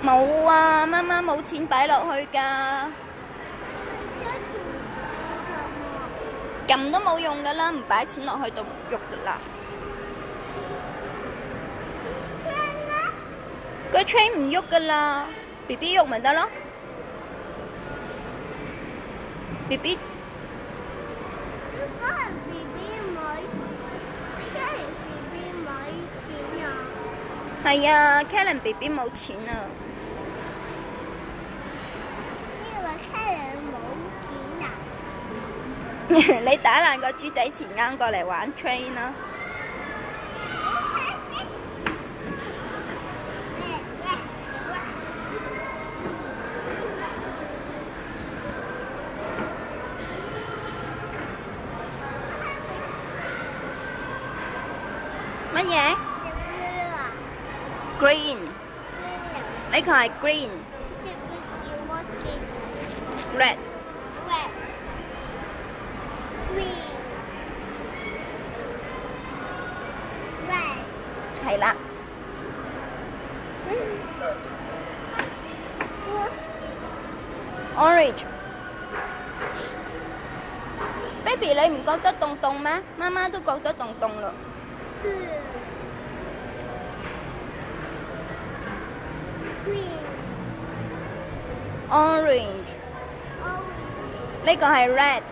冇啊，媽媽冇錢擺落去㗎，撳都冇用㗎啦，唔擺錢落去就唔喐㗎啦。個 train 唔喐㗎啦 ，BB 喐咪得咯。BB 如果係 BB 買，即係 BB 買錢啊！係啊 ，Kellen BB 冇錢啊。因為 Kellen 冇錢啊！你打爛個豬仔錢啱過嚟玩 train 啦。乜嘢 ？Green， 呢個係 green。Red。係啦。Orange。Baby， 你唔覺得凍凍咩？媽媽都覺得凍凍嘞。Orange， 呢個係 red。